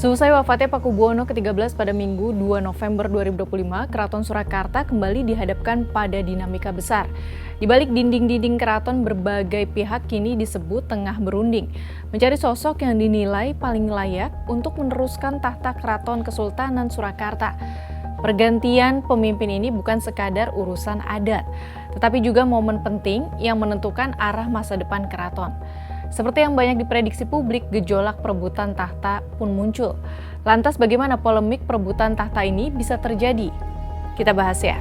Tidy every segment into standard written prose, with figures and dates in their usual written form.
Seusai wafatnya Pakubuwono ke-13 pada Minggu 2 November 2025, Keraton Surakarta kembali dihadapkan pada dinamika besar. Di balik dinding-dinding keraton, berbagai pihak kini disebut tengah berunding, mencari sosok yang dinilai paling layak untuk meneruskan tahta Keraton Kesultanan Surakarta. Pergantian pemimpin ini bukan sekadar urusan adat, tetapi juga momen penting yang menentukan arah masa depan keraton. Seperti yang banyak diprediksi publik, gejolak perebutan tahta pun muncul. Lantas bagaimana polemik perebutan tahta ini bisa terjadi? Kita bahas ya.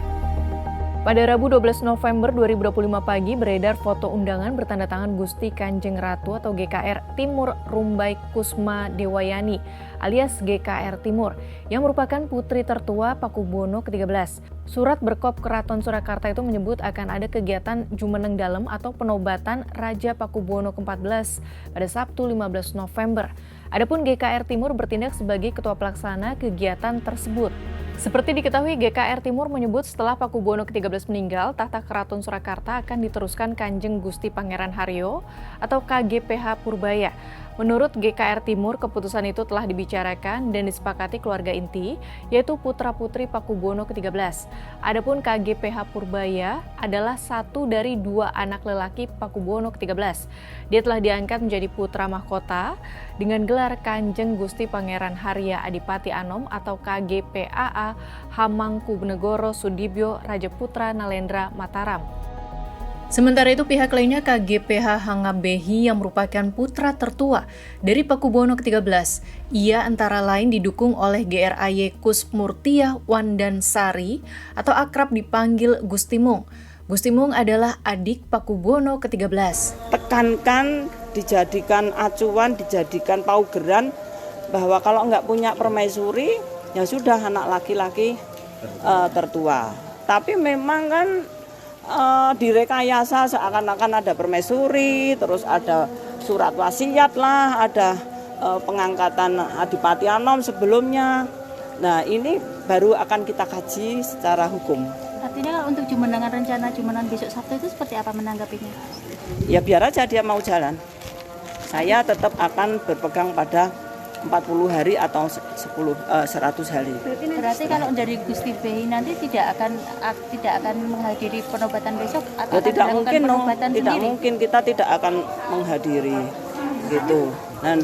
Pada Rabu 12 November 2025 pagi beredar foto undangan bertanda tangan Gusti Kanjeng Ratu atau GKR Timur Rumbai Kusma Dewayani alias GKR Timur yang merupakan putri tertua Pakubuwono ke-13. Surat berkop Keraton Surakarta itu menyebut akan ada kegiatan Jumeneng Dalem atau penobatan Raja Pakubuwono ke-14 pada Sabtu 15 November. Adapun GKR Timur bertindak sebagai ketua pelaksana kegiatan tersebut. Seperti diketahui, GKR Timur menyebut setelah Pakubuwono ke-13 meninggal, tahta Keraton Surakarta akan diteruskan Kanjeng Gusti Pangeran Haryo atau KGPH Purbaya. Menurut GKR Timur, keputusan itu telah dibicarakan dan disepakati keluarga inti, yaitu putra-putri Pakubuwono ke-13. Adapun KGPH Purbaya adalah satu dari dua anak lelaki Pakubuwono ke-13. Dia telah diangkat menjadi putra mahkota dengan gelar Kanjeng Gusti Pangeran Harya Adipati Anom atau KGPAA Hamangkubuwono Sudibyo Rajaputra Nalendra Mataram. Sementara itu pihak lainnya KGPH Hangabehi yang merupakan putra tertua dari Pakubuwono ke-13. Ia antara lain didukung oleh GRAY Kusmurtiah Wandansari atau akrab dipanggil Gusti Mung. Gusti Mung adalah adik Pakubuwono ke-13. Tekankan, dijadikan acuan, dijadikan paugeran bahwa kalau nggak punya permaisuri, ya sudah anak laki-laki tertua. Tapi memang kan direkayasa seakan-akan ada permaisuri, terus ada surat wasiat lah, ada pengangkatan Adipati Anom sebelumnya. Nah ini baru akan kita kaji secara hukum. Artinya kalau untuk jumenengan, rencana jumenengan besok Sabtu itu seperti apa menanggapinya? Ya biar aja dia mau jalan. Saya tetap akan berpegang pada 40 hari atau 100 hari. Berarti kalau dari Gusti Behi nanti tidak akan menghadiri penobatan besok atau ya, tidak mungkin penobatan tidak sendiri? Mungkin kita tidak akan menghadiri gitu. Dan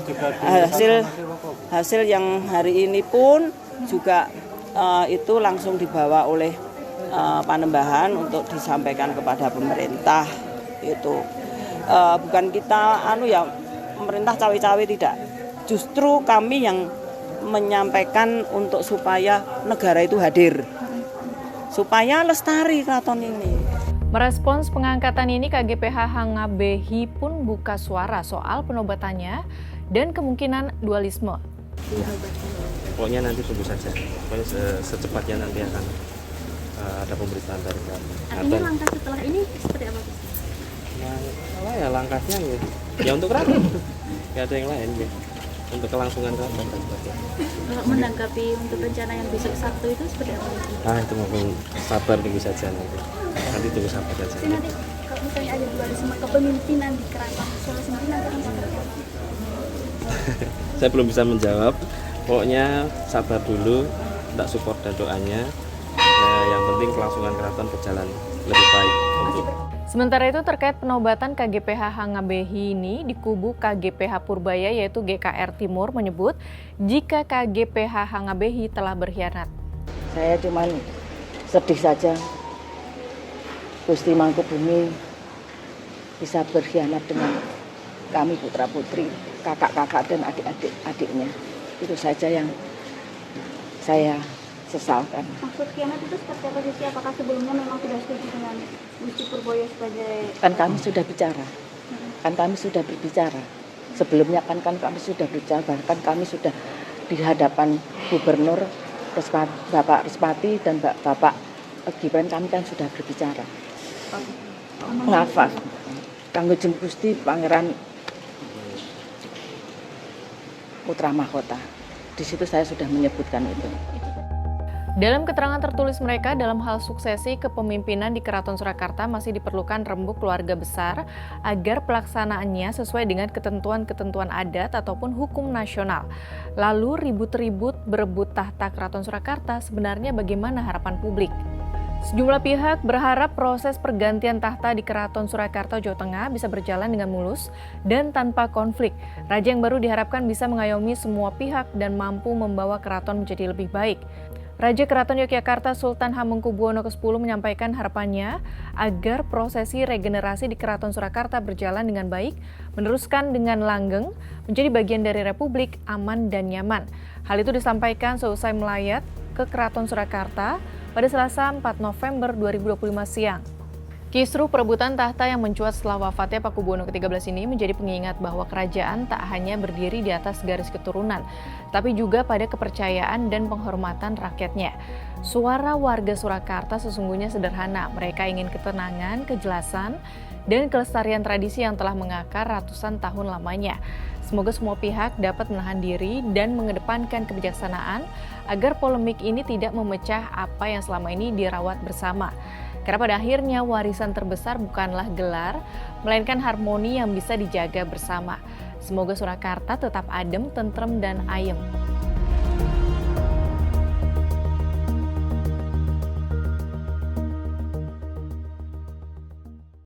hasil yang hari ini pun juga itu langsung dibawa oleh Panembahan untuk disampaikan kepada pemerintah itu. Bukan kita pemerintah cawe-cawe tidak. Justru kami yang menyampaikan untuk supaya negara itu hadir, supaya lestari keraton ini. Merespons pengangkatan ini, KGPH Hangabehi pun buka suara soal penobatannya dan kemungkinan dualisme. Pokoknya nanti tunggu saja, pokoknya secepatnya nanti akan ada pemberitaan dari kami. Artinya langkah setelah ini seperti apa? Ya langkahnya ya untuk keraton, nggak ada yang lain ya. Untuk kelangsungan keraton dan sebagainya. Kalau menanggapi untuk rencana yang besok Sabtu itu seperti apa? Nah itu mohon sabar tunggu saja nanti tunggu sabar saja. Jadi nanti kalau misalnya ada dualisme kepemimpinan di keraton Sulawesi nanti akan seperti apa? Saya belum bisa menjawab. Pokoknya sabar dulu, tak support dan doanya. Ya, yang penting kelangsungan keraton berjalan lebih baik untuk. Sementara itu terkait penobatan KGPH Hangabehi ini di kubu KGPH Purbaya yaitu GKR Timur menyebut jika KGPH Hangabehi telah berkhianat. Saya cuma sedih saja Gusti Mangkubumi bisa berkhianat dengan kami putra-putri, kakak-kakak dan adik-adiknya. Itu saja yang saya sesalkan. Maksud khianat itu seperti apa sih? Apakah sebelumnya memang sudah setuju dengan Gusti Purboyo sebagai... Kan kami sudah berbicara. Sebelumnya kan kami sudah berbicara, bahkan kami sudah di hadapan Gubernur Bapak Respati dan Bapak Gibran, kami kan sudah berbicara. Ngafal Kangjeng Gusti Pangeran Putra Mahkota. Di situ saya sudah menyebutkan itu. Dalam keterangan tertulis mereka, dalam hal suksesi kepemimpinan di Keraton Surakarta masih diperlukan rembuk keluarga besar agar pelaksanaannya sesuai dengan ketentuan-ketentuan adat ataupun hukum nasional. Lalu ribut-ribut berebut tahta Keraton Surakarta, sebenarnya bagaimana harapan publik? Sejumlah pihak berharap proses pergantian tahta di Keraton Surakarta, Jawa Tengah bisa berjalan dengan mulus dan tanpa konflik. Raja yang baru diharapkan bisa mengayomi semua pihak dan mampu membawa keraton menjadi lebih baik. Raja Keraton Yogyakarta Sultan Hamengkubuwono ke-10 menyampaikan harapannya agar prosesi regenerasi di Keraton Surakarta berjalan dengan baik, meneruskan dengan langgeng, menjadi bagian dari Republik aman dan nyaman. Hal itu disampaikan seusai melayat ke Keraton Surakarta pada Selasa 4 November 2025 siang. Kisruh perebutan tahta yang mencuat setelah wafatnya Pakubuwono ke-13 ini menjadi pengingat bahwa kerajaan tak hanya berdiri di atas garis keturunan, tapi juga pada kepercayaan dan penghormatan rakyatnya. Suara warga Surakarta sesungguhnya sederhana, mereka ingin ketenangan, kejelasan, dan kelestarian tradisi yang telah mengakar ratusan tahun lamanya. Semoga semua pihak dapat menahan diri dan mengedepankan kebijaksanaan agar polemik ini tidak memecah apa yang selama ini dirawat bersama. Karena pada akhirnya warisan terbesar bukanlah gelar, melainkan harmoni yang bisa dijaga bersama. Semoga Surakarta tetap adem, tentrem, dan ayem.